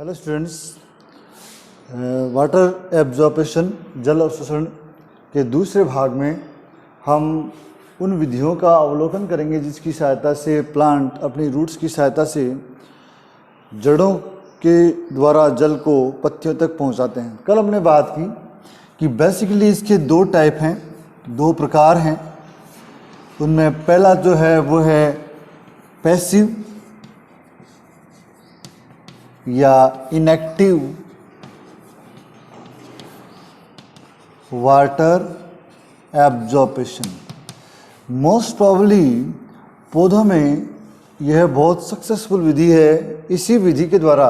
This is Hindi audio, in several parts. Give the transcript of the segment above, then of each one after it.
हेलो स्टूडेंट्स, वाटर एब्जॉर्प्शन जल अवशोषण के दूसरे भाग में हम उन विधियों का अवलोकन करेंगे जिसकी सहायता से प्लांट अपनी रूट्स की सहायता से जड़ों के द्वारा जल को पत्तियों तक पहुंचाते हैं। कल हमने बात की कि बेसिकली इसके दो टाइप हैं, दो प्रकार हैं। उनमें पहला जो है वो है पैसिव या inactive water absorption. Most probably पौधों में यह बहुत सक्सेसफुल विधि है। इसी विधि के द्वारा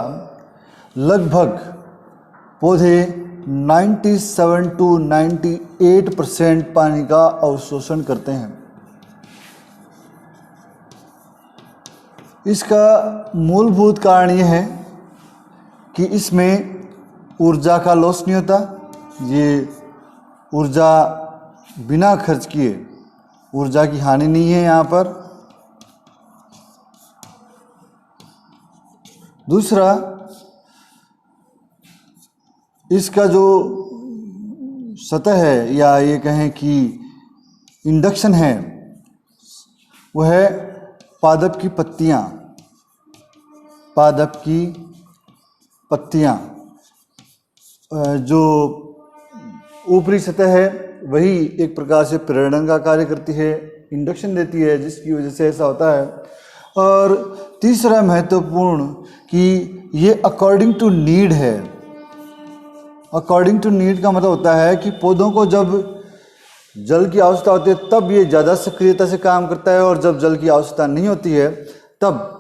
लगभग पौधे 97 to 98% पानी का अवशोषण करते हैं। इसका मूलभूत कारण यह है कि इसमें ऊर्जा का लॉस नहीं होता। ये ऊर्जा बिना खर्च किए, ऊर्जा की हानि नहीं है यहाँ पर। दूसरा, इसका जो सतह है या ये कहें कि इंडक्शन है वह है पादप की पत्तियाँ। पादप की पत्तियाँ जो ऊपरी सतह है वही एक प्रकार से प्रेरण का कार्य करती है, इंडक्शन देती है, जिसकी वजह से ऐसा होता है। और तीसरा महत्वपूर्ण कि ये अकॉर्डिंग टू नीड है। अकॉर्डिंग टू नीड का मतलब होता है कि पौधों को जब जल की आवश्यकता होती है तब ये ज़्यादा सक्रियता से काम करता है, और जब जल की आवश्यकता नहीं होती है तब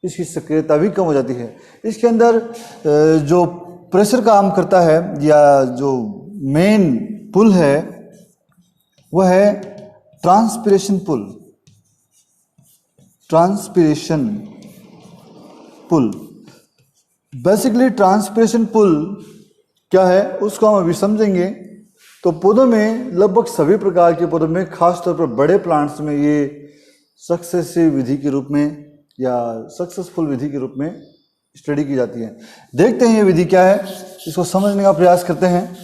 इसकी सक्रियता भी कम हो जाती है। इसके अंदर जो प्रेशर काम करता है या जो मेन पुल है वह है transpiration pull. Transpiration pull, basically transpiration pull क्या है उसको हम अभी समझेंगे। तो पौधों में, लगभग सभी प्रकार के पौधों में, खासतौर पर बड़े प्लांट्स में ये सक्सेसिव विधि के रूप में या सक्सेसफुल विधि के रूप में स्टडी की जाती है। देखते हैं ये विधि क्या है, इसको समझने का प्रयास करते हैं।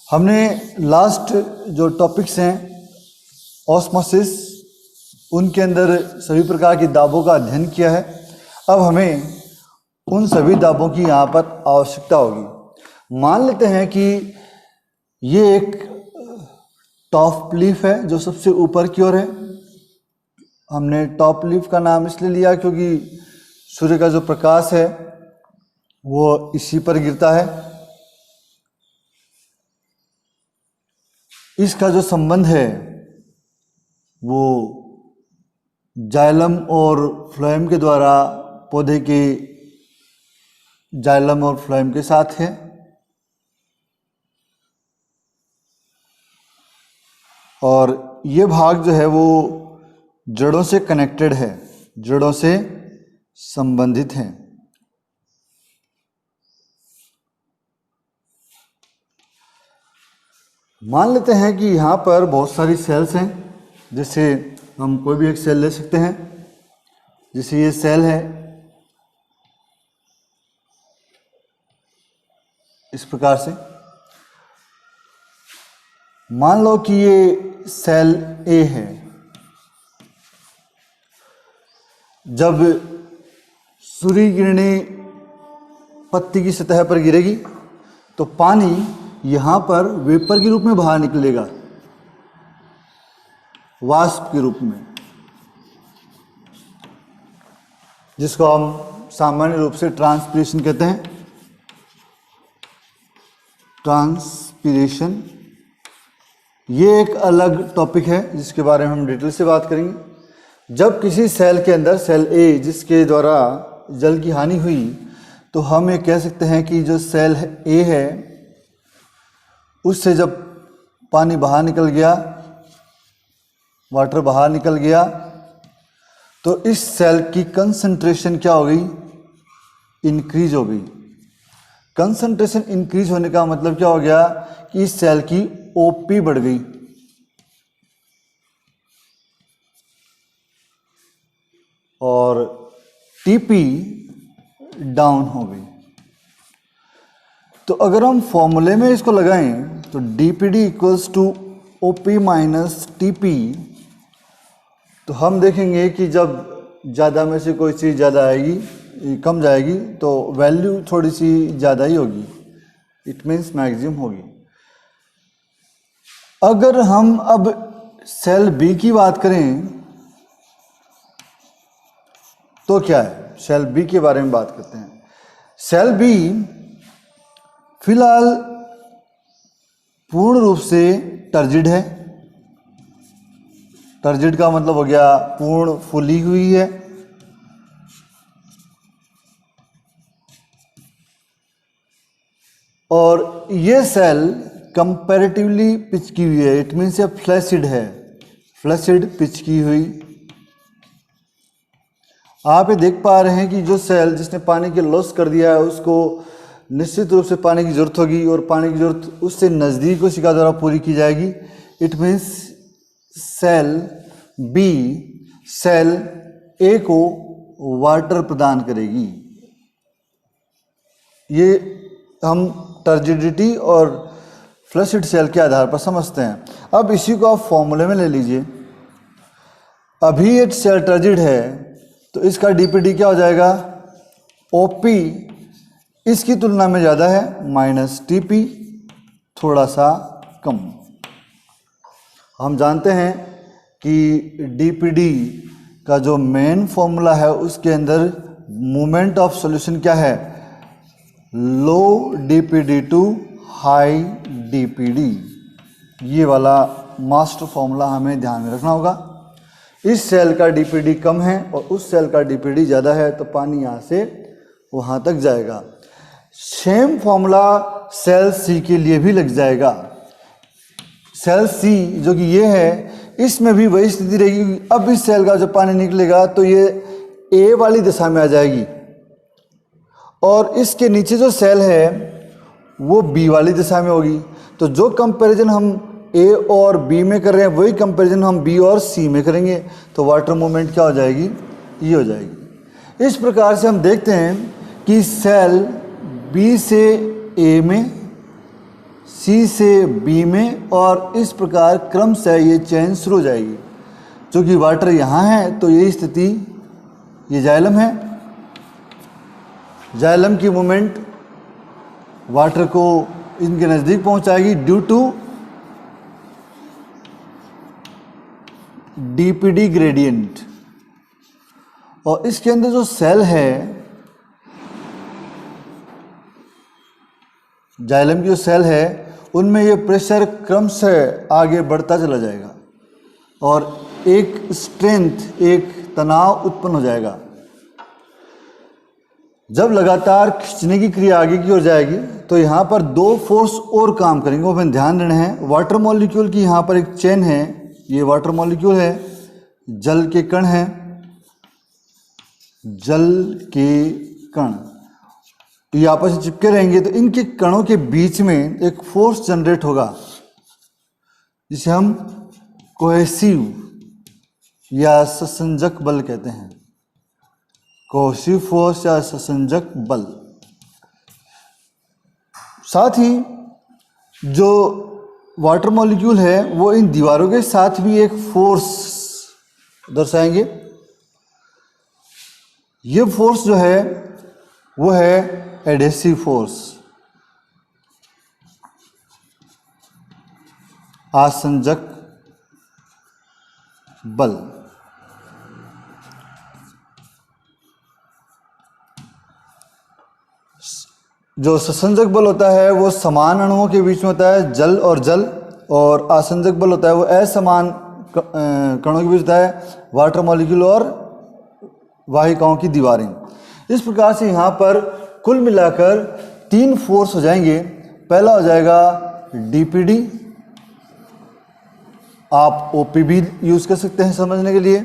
हमने लास्ट जो टॉपिक्स हैं ऑस्मोसिस, उनके अंदर सभी प्रकार की दाबों का अध्ययन किया है। अब हमें उन सभी दाबों की यहाँ पर आवश्यकता होगी। मान लेते हैं कि ये एक टॉप लीफ है जो सबसे ऊपर की ओर है। हमने टॉप लीफ का नाम इसलिए लिया क्योंकि सूर्य का जो प्रकाश है वो इसी पर गिरता है। इसका जो संबंध है वो जाइलम और फ्लोएम के द्वारा पौधे के जाइलम और फ्लोएम के साथ है। और ये भाग जो है वो जड़ों से कनेक्टेड है, जड़ों से संबंधित है। मान लेते हैं कि यहाँ पर बहुत सारी सेल्स हैं। जैसे हम कोई भी एक सेल ले सकते हैं। जैसे ये सेल है, इस प्रकार से। मान लो कि ये सेल ए है। जब सूर्य किरणें पत्ती की सतह पर गिरेगी तो पानी यहाँ पर वेपर के रूप में बाहर निकलेगा, वाष्प के रूप में, जिसको हम सामान्य रूप से ट्रांसपिरेशन कहते हैं। ट्रांसपिरेशन ये एक अलग टॉपिक है जिसके बारे में हम डिटेल से बात करेंगे। जब किसी सेल के अंदर, सेल ए जिसके द्वारा जल की हानि हुई, तो हम ये कह सकते हैं कि जो सेल ए है उससे जब पानी बाहर निकल गया, वाटर बाहर निकल गया, तो इस सेल की कंसंट्रेशन क्या हो गई? इंक्रीज हो गई। कंसंट्रेशन इंक्रीज होने का मतलब क्या हो गया कि इस सेल की ओपी बढ़ गई। और टीपी डाउन हो गई। तो अगर हम फॉर्मूले में इसको लगाएं तो DPD equals to OP minus TP, तो हम देखेंगे कि जब ज़्यादा में से कोई चीज़ ज़्यादा आएगी, कम जाएगी, तो वैल्यू थोड़ी सी ज़्यादा ही होगी, इट मीन्स मैक्सिमम होगी। अगर हम अब सेल बी की बात करें तो क्या है, सेल बी के बारे में बात करते हैं। सेल बी फिलहाल पूर्ण रूप से टर्जिड है। टर्जिड का मतलब हो गया पूर्ण फुली हुई है। और ये सेल कंपैरेटिवली पिचकी हुई है, इट मीन्स ये फ्लैसिड है, फ्लैसिड पिचकी हुई। आप ये देख पा रहे हैं कि जो सेल जिसने पानी के लॉस कर दिया है उसको निश्चित रूप से पानी की जरूरत होगी और पानी की जरूरत उससे नज़दीक कोशिका द्वारा पूरी की जाएगी। It means cell B cell A को वाटर प्रदान करेगी। ये हम टर्जिडिटी और फ्लैसिड सेल के आधार पर समझते हैं। अब इसी को आप फॉर्मूले में ले लीजिए। अभी ये सेल टर्जिड है तो इसका डीपीडी क्या हो जाएगा, ओपी इसकी तुलना में ज़्यादा है माइनस टीपी थोड़ा सा कम। हम जानते हैं कि डीपीडी का जो मेन फॉर्मूला है उसके अंदर मोमेंट ऑफ सॉल्यूशन क्या है, लो डीपीडी टू हाई डीपीडी। ये वाला मास्टर फॉर्मूला हमें ध्यान में रखना होगा। इस सेल का डीपीडी कम है और उस सेल का डीपीडी ज़्यादा है तो पानी यहाँ से वहाँ तक जाएगा। सेम फॉर्मूला सेल सी के लिए भी लग जाएगा। सेल सी जो कि ये है, इसमें भी वही स्थिति रहेगी। अब इस सेल का जब पानी निकलेगा तो ये ए वाली दिशा में आ जाएगी और इसके नीचे जो सेल है वो बी वाली दिशा में होगी। तो जो कंपैरिजन हम ए और बी में कर रहे हैं वही कंपैरिजन हम बी और सी में करेंगे, तो वाटर मूवमेंट क्या हो जाएगी, ये हो जाएगी। इस प्रकार से हम देखते हैं कि सेल बी से ए में, सी से बी में और इस प्रकार क्रम से ये चेन शुरू हो जाएगी। चूँकि वाटर यहाँ है तो ये स्थिति, ये जाइलम है, जाइलम की मूवमेंट वाटर को इनके नज़दीक पहुँचाएगी ड्यू टू डीपीडी ग्रेडियंट। और इसके अंदर जो सेल है, जाइलम की जो सेल है उनमें ये प्रेशर क्रम से आगे बढ़ता चला जाएगा और एक स्ट्रेंथ, एक तनाव उत्पन्न हो जाएगा। जब लगातार खींचने की क्रिया आगे की ओर जाएगी तो यहाँ पर दो फोर्स और काम करेंगे, वो हमें ध्यान देना है। वाटर मॉलिक्यूल की यहाँ पर एक चेन है, ये वाटर मॉलिक्यूल है, जल के कण हैं, जल के कण ये आपस में चिपके रहेंगे तो इनके कणों के बीच में एक फोर्स जनरेट होगा जिसे हम कोहेसिव या ससंजक बल कहते हैं। कोहेसिव फोर्स या ससंजक बल। साथ ही जो वाटर मॉलिक्यूल है वो इन दीवारों के साथ भी एक फोर्स दर्शाएंगे। ये फोर्स जो है वो है एडेसिव फोर्स, आसंजक बल। जो ससंजक बल होता है वो समान अणुओं के बीच में होता है, जल और जल, और आसंजक बल होता है वो असमान कणों के बीच होता है, वाटर मॉलिक्यूल और वाहिकाओं की दीवारें। इस प्रकार से यहाँ पर कुल मिलाकर तीन फोर्स हो जाएंगे। पहला हो जाएगा डीपीडी, आप ओपी भी यूज कर सकते हैं समझने के लिए,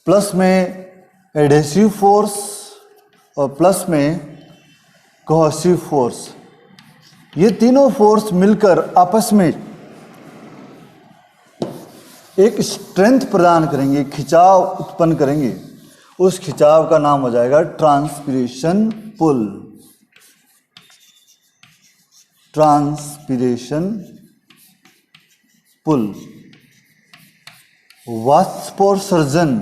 प्लस में एडेसिव फोर्स और प्लस में कोहेसिव फोर्स। ये तीनों फोर्स मिलकर आपस में एक स्ट्रेंथ प्रदान करेंगे, खिंचाव उत्पन्न करेंगे। उस खिंचाव का नाम हो जाएगा ट्रांसपिरेशन पुल। ट्रांसपिरेशन पुल। वाष्पोत्सर्जन,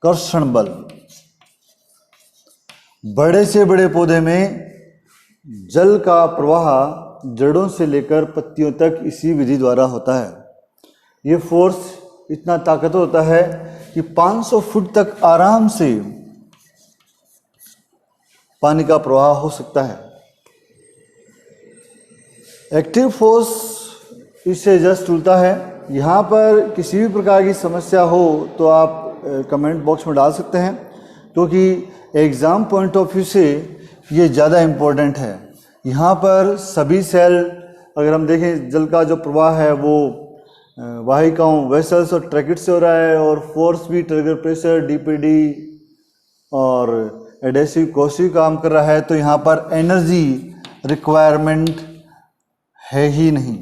कर्षण बल। बड़े से बड़े पौधे में जल का प्रवाह जड़ों से लेकर पत्तियों तक इसी विधि द्वारा होता है। ये फोर्स इतना ताकतवर होता है कि 500 फुट तक आराम से पानी का प्रवाह हो सकता है। एक्टिव फोर्स इससे जस्ट उल्टा है। यहाँ पर किसी भी प्रकार की समस्या हो तो आप कमेंट बॉक्स में डाल सकते हैं, क्योंकि एग्ज़ाम पॉइंट ऑफ व्यू से ये ज़्यादा इम्पोर्टेंट है। यहाँ पर सभी सेल, अगर हम देखें जल का जो प्रवाह है वो वाहिकाओं, वेसल्स और ट्रैकेट से हो रहा है, और फोर्स भी ट्रिगर प्रेशर, डीपीडी और एडेसिव कोसिव काम कर रहा है। तो यहाँ पर एनर्जी रिक्वायरमेंट है ही नहीं,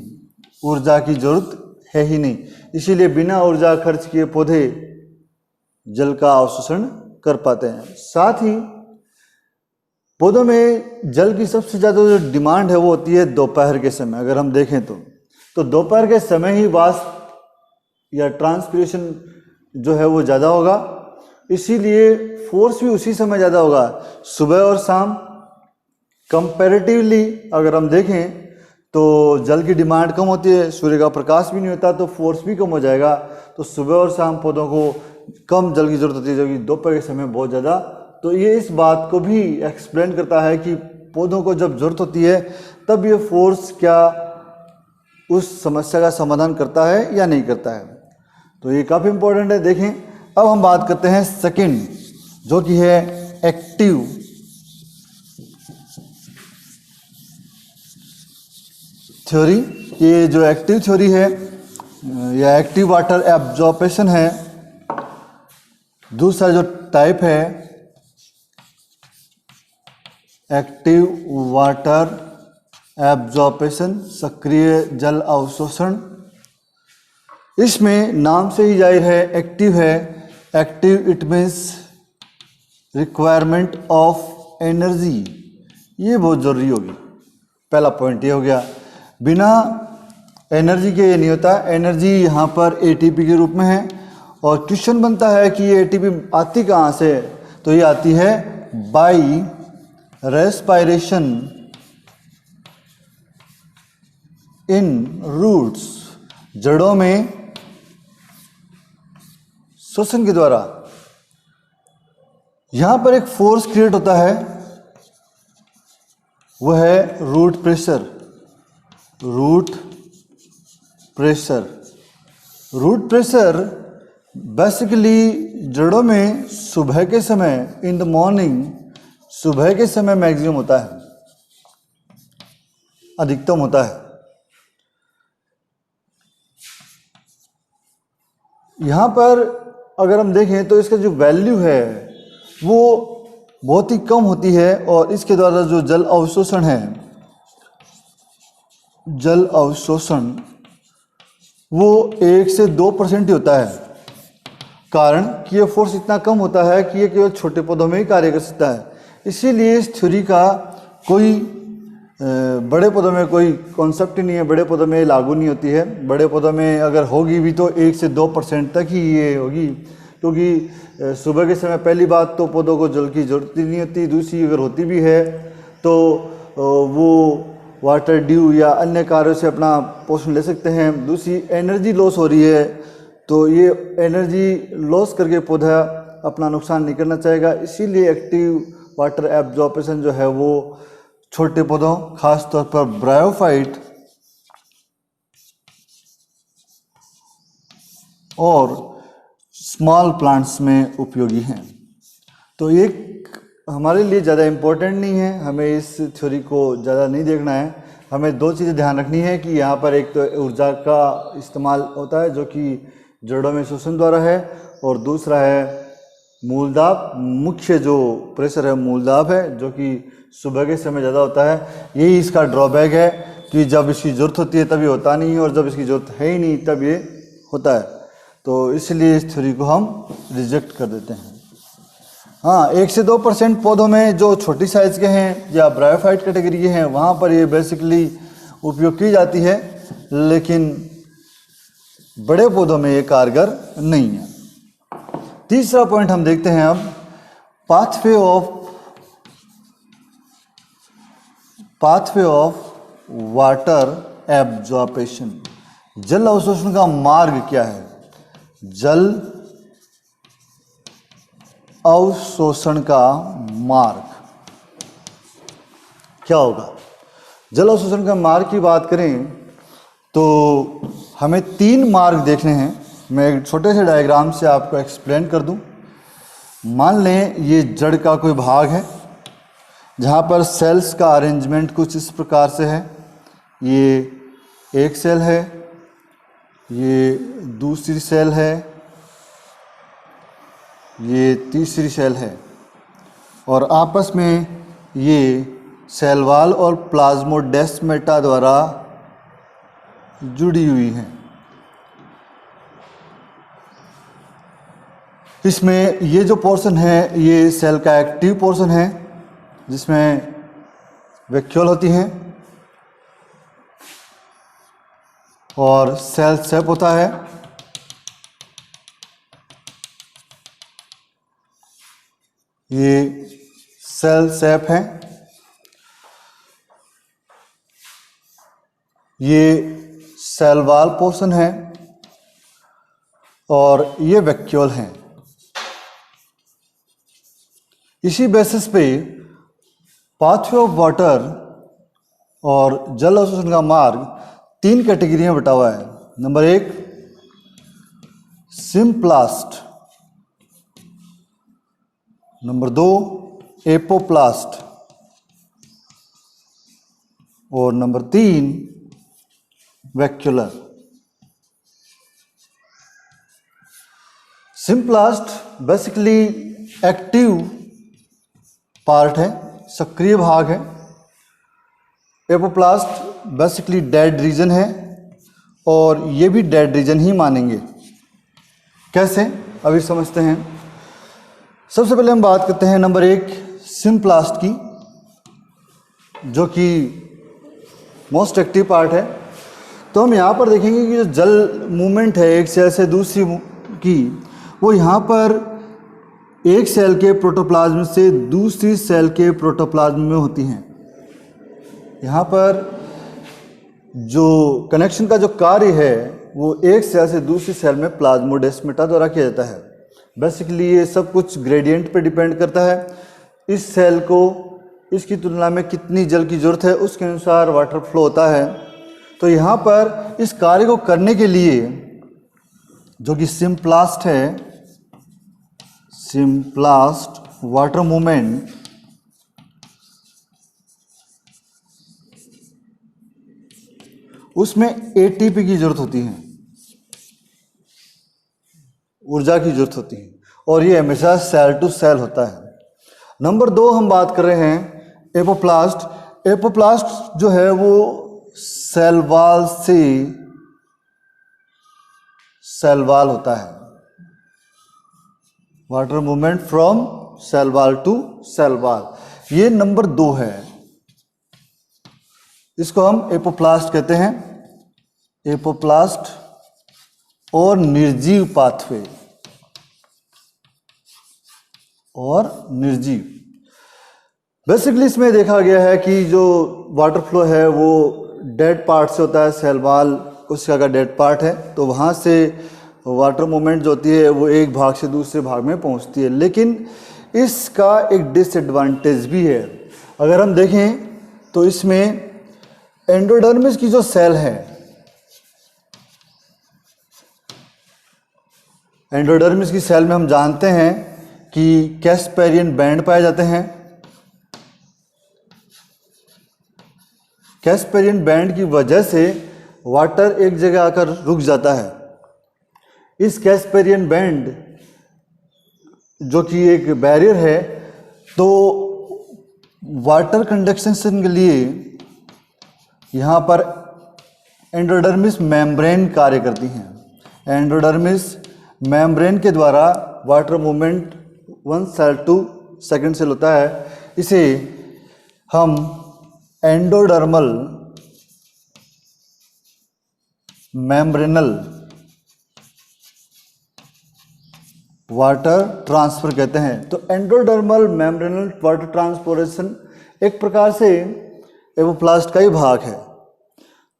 ऊर्जा की जरूरत है ही नहीं। इसीलिए बिना ऊर्जा खर्च किए पौधे जल का अवशोषण कर पाते हैं। साथ ही पौधों में जल की सबसे ज़्यादा जो डिमांड है वो होती है दोपहर के समय। अगर हम देखें तो दोपहर के समय ही वाष्प या ट्रांसपिरेशन जो है वो ज़्यादा होगा, इसीलिए फोर्स भी उसी समय ज़्यादा होगा। सुबह और शाम कंपैरेटिवली अगर हम देखें तो जल की डिमांड कम होती है, सूर्य का प्रकाश भी नहीं होता तो फोर्स भी कम हो जाएगा। तो सुबह और शाम पौधों को कम जल की जरूरत होती है, जबकि दोपहर के समय बहुत ज़्यादा। तो ये इस बात को भी एक्सप्लेन करता है कि पौधों को जब जरूरत होती है तब ये फोर्स क्या उस समस्या का समाधान करता है या नहीं करता है। तो ये काफ़ी इम्पोर्टेंट है। देखें, अब हम बात करते हैं सेकंड, जो कि है एक्टिव थ्योरी। ये जो एक्टिव थ्योरी है या एक्टिव वाटर एब्जॉर्प्शन है, दूसरा जो टाइप है एक्टिव वाटर एब्जॉर्प्शन, सक्रिय जल अवशोषण। इसमें नाम से ही जाहिर है एक्टिव है। Active it means requirement of energy, ये बहुत ज़रूरी होगी। पहला पॉइंट ये हो गया, बिना एनर्जी के ये नहीं होता। एनर्जी यहाँ पर एटीपी के रूप में है, और क्वेश्चन बनता है कि ये एटीपी आती कहाँ से, तो ये आती है बाई रेस्पायरेशन इन रूट्स, जड़ों में श्वसन के द्वारा। यहां पर एक फोर्स क्रिएट होता है, वह है root pressure. Root pressure, root pressure basically जड़ों में सुबह के समय, इन द मॉर्निंग, सुबह के समय मैक्सिमम होता है, अधिकतम होता है। यहाँ पर अगर हम देखें तो इसका जो वैल्यू है वो बहुत ही कम होती है, और इसके द्वारा जो जल अवशोषण है, जल अवशोषण वो 1 से 2% ही होता है। कारण कि ये फोर्स इतना कम होता है कि ये केवल छोटे पौधों में ही कार्य कर सकता है। इसीलिए इस थ्योरी का कोई बड़े पौधों में कोई कॉन्सेप्ट ही नहीं है, बड़े पौधों में लागू नहीं होती है। बड़े पौधों में अगर होगी भी तो 1 से 2% तक ही ये होगी, क्योंकि सुबह के समय पहली बात तो पौधों को जल की जरूरत ही नहीं होती। दूसरी, अगर होती भी है तो वो वाटर ड्यू या अन्य कार्यों से अपना पोषण ले सकते हैं। दूसरी, एनर्जी लॉस हो रही है, तो ये एनर्जी लॉस करके पौधा अपना नुकसान नहीं करना चाहेगा। इसीलिए एक्टिव वाटर एब्जॉर्प्शन जो है वो छोटे पौधों, खास तौर पर ब्रायोफाइट और स्मॉल प्लांट्स में उपयोगी हैं। तो ये हमारे लिए ज़्यादा इम्पोर्टेंट नहीं है, हमें इस थ्योरी को ज़्यादा नहीं देखना है। हमें 2 चीज़ें ध्यान रखनी है कि यहाँ पर एक तो ऊर्जा का इस्तेमाल होता है जो कि जड़ों में शोषण द्वारा है, और दूसरा है मूलदाब। मुख्य जो प्रेशर है मूलदाब है, जो कि सुबह के समय ज़्यादा होता है। यही इसका ड्रॉबैक है कि जब इसकी ज़रूरत होती है तब ये होता नहीं है, और जब इसकी ज़रूरत है ही नहीं तब ये होता है, तो इसलिए इस थ्योरी को हम रिजेक्ट कर देते हैं। हाँ, 1 से 2% पौधों में जो छोटी साइज़ के हैं या ब्रायोफाइट कैटेगरी के हैं वहाँ पर ये बेसिकली उपयोग की जाती है, लेकिन बड़े पौधों में ये कारगर नहीं है। तीसरा पॉइंट हम देखते हैं अब, पाथवे ऑफ वाटर एब्जॉर्प्शन। जल अवशोषण का मार्ग क्या है? जल अवशोषण का मार्ग क्या होगा? जल अवशोषण का मार्ग की बात करें तो हमें 3 मार्ग देखने हैं। मैं एक छोटे से डायग्राम से आपको एक्सप्लेन कर दूं। मान लें ये जड़ का कोई भाग है जहाँ पर सेल्स का अरेंजमेंट कुछ इस प्रकार से है। ये एक सेल है, ये दूसरी सेल है, ये तीसरी सेल है, और आपस में ये सेल वॉल और प्लाज्मोडेस्माटा द्वारा जुड़ी हुई हैं। इसमें ये जो पोर्शन है ये सेल का एक्टिव पोर्शन है जिसमें वैक्यूल होती हैं और सेल सेप होता है। ये सेल सेप है, ये सेल वॉल पोर्शन है और ये वैक्यूल हैं। इसी बेसिस पे पाथवे ऑफ वाटर और जल अवशोषण का मार्ग 3 कैटेगरी में बटा हुआ है। नंबर 1 सिम्प्लास्ट, नंबर 2 एपोप्लास्ट और number 3 vacuolar. Symplast basically active part है, सक्रिय भाग है। एपोप्लास्ट बेसिकली डेड रीजन है और ये भी डेड रीजन ही मानेंगे। कैसे, अभी समझते हैं। सबसे पहले हम बात करते हैं नंबर 1 सिम्प्लास्ट की, जो कि मोस्ट एक्टिव पार्ट है। तो हम यहाँ पर देखेंगे कि जो जल मूवमेंट है एक सेल से दूसरी की, वो यहाँ पर एक सेल के प्रोटोप्लाज्म से दूसरी सेल के प्रोटोप्लाज्म में होती हैं। यहाँ पर जो कनेक्शन का जो कार्य है वो एक सेल से दूसरी सेल में प्लाज्मोडेस्माटा द्वारा किया जाता है। बेसिकली ये सब कुछ ग्रेडियंट पे डिपेंड करता है। इस सेल को इसकी तुलना में कितनी जल की ज़रूरत है उसके अनुसार वाटर फ्लो होता है। तो यहाँ पर इस कार्य को करने के लिए जो कि सिम्प्लास्ट है, सिम्प्लास्ट वाटर मूवमेंट, उसमें एटीपी की जरूरत होती है, ऊर्जा की जरूरत होती है, और ये हमेशा सेल टू सेल होता है। नंबर 2 हम बात कर रहे हैं एपोप्लास्ट। एपोप्लास्ट जो है वो सेल वॉल से सेल वॉल होता है, water movement from cell wall to cell wall. ये नंबर 2 है, इसको हम एपोप्लास्ट कहते हैं। एपोप्लास्ट और निर्जीव पाथवे और निर्जीव, बेसिकली इसमें देखा गया है कि जो वाटर फ्लो है वो डेड पार्ट से होता है। सेल वॉल कोशिका का डेड पार्ट है, तो वहाँ से वाटर मूवमेंट जो होती है वो एक भाग से दूसरे भाग में पहुँचती है। लेकिन इसका एक डिसएडवांटेज भी है। अगर हम देखें तो इसमें एंडोडर्मिस की जो सेल है, एंडोडर्मिस की सेल में हम जानते हैं कि कैस्पेरियन बैंड पाए जाते हैं। कैस्पेरियन बैंड की वजह से वाटर एक जगह आकर रुक जाता है। इस कैस्पेरियन बैंड जो कि एक बैरियर है, तो वाटर कंडक्शन के लिए यहाँ पर एंडोडर्मिस मेम्ब्रेन कार्य करती हैं। एंडोडर्मिस मेम्ब्रेन के द्वारा water movement 1 cell to second cell होता है। इसे हम एंडोडर्मल मेम्ब्रेनल वाटर ट्रांसफर कहते हैं। तो एंडोडर्मल मेम्ब्रेनल वाटर ट्रांसपोर्टेशन एक प्रकार से एपोप्लास्ट का ही भाग है।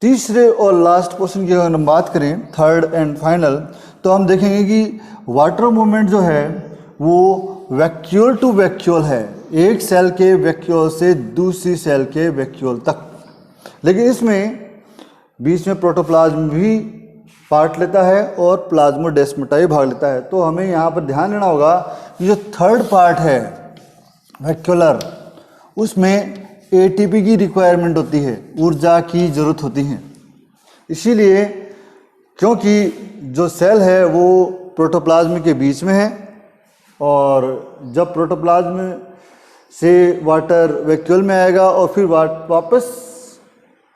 तीसरे और लास्ट क्वेश्चन की अगर हम बात करें, थर्ड एंड फाइनल, तो हम देखेंगे कि वाटर मूवमेंट जो है वो वैक्यूल टू वैक्यूल है, एक सेल के वैक्यूल से दूसरी सेल के वैक्यूल तक। लेकिन इसमें बीच में प्रोटोप्लाज्म भी पार्ट लेता है और प्लाज्मोडेस्माटा भी भाग लेता है। तो हमें यहाँ पर ध्यान देना होगा कि जो थर्ड पार्ट है वैक्यूलर, उसमें एटीपी की रिक्वायरमेंट होती है, ऊर्जा की ज़रूरत होती है। इसीलिए क्योंकि जो सेल है वो प्रोटोप्लाज्म के बीच में है और जब प्रोटोप्लाज्म से वाटर वैक्यूल में आएगा और फिर वापस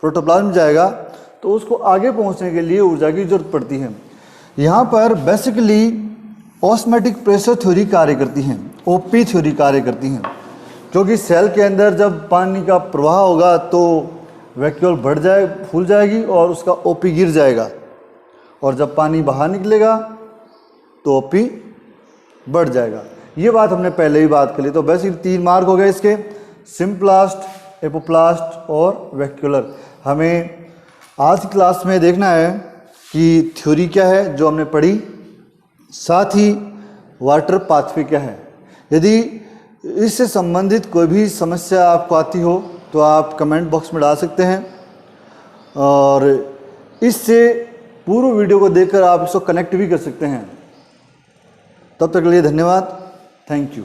प्रोटोप्लाज्म जाएगा तो उसको आगे पहुंचने के लिए ऊर्जा की जरूरत पड़ती है। यहाँ पर बेसिकली ऑस्मोटिक प्रेशर थ्योरी कार्य करती है, ओपी थ्योरी कार्य करती हैं, क्योंकि सेल के अंदर जब पानी का प्रवाह होगा तो वैक्यूल फूल जाएगी और उसका ओपी गिर जाएगा, और जब पानी बाहर निकलेगा तो ओपी बढ़ जाएगा। ये बात हमने पहले ही बात कर ली। तो बेसिकली 3 मार्क हो गए इसके, सिम्प्लास्ट, एपोप्लास्ट और वैक्यूलर। हमें आज की क्लास में देखना है कि थ्योरी क्या है जो हमने पढ़ी, साथ ही वाटर पाथवे क्या है। यदि इससे संबंधित कोई भी समस्या आपको आती हो तो आप कमेंट बॉक्स में डाल सकते हैं, और इससे पूर्ण वीडियो को देखकर आप इसको कनेक्ट भी कर सकते हैं। तब तक के लिए धन्यवाद, थैंक यू।